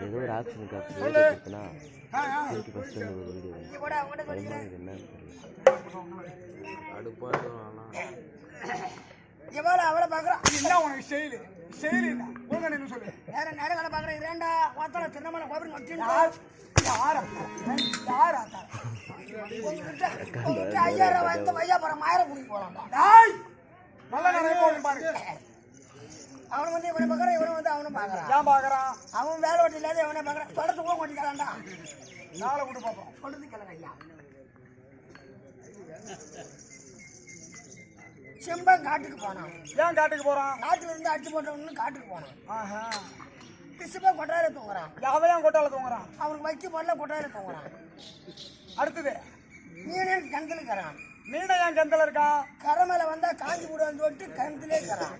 ஏதோ ஒரு ஆப்ஷனுக்கு அப்படி ஃபர்ஸ்ட் ஒரு வீடியோ என்னன்னு தெரியல அவளை பாக்குறான் உனக்கு செயலு செயலு என்ன சொல்லு நேர நேரம் வேலை பாக்குறேன் இரண்டா வாத்தால திருநமலை கோபுரம் யார் யார் ஆத்தா உங்ககிட்ட 5000 வந்து வையா போற மாயிர குடிக்கு போலாம் நல்ல நிறைய போகணும் பாருங்க அவன் வந்து இவனை பாக்குறான் இவனை வந்து அவனும் பாக்குறான் ஏன் பாக்குறான் அவன் வேலை ஓட்டி இல்லாத இவனை பாக்குறான் தொடர்ந்து கூட கொட்டிக்கலாம்டா நாளை விட்டு பார்ப்போம் சொல்றது கிளம்ப ஐயா செம்பன் காட்டுக்கு போனான் ஏன் காட்டுக்கு போறான் காட்டுல இருந்து அடிச்சு போட்டவனு காட்டுக்கு போனான் பிசுப்பா கொட்டாயில தூங்குறான் யாவையும் கொட்டாயில தூங்குறான் அவனுக்கு வைக்க போடல கொட்டாயில தூங்குறான் அடுத்தது மீன் கிணத்துல இருக்கிறான் மீனை ஏன் கிணத்துல இருக்கான் கரை மேல வந்தா காஞ்சி போடுவான்னு சொல்லிட்டு கிணத்துலே இருக்கிறான்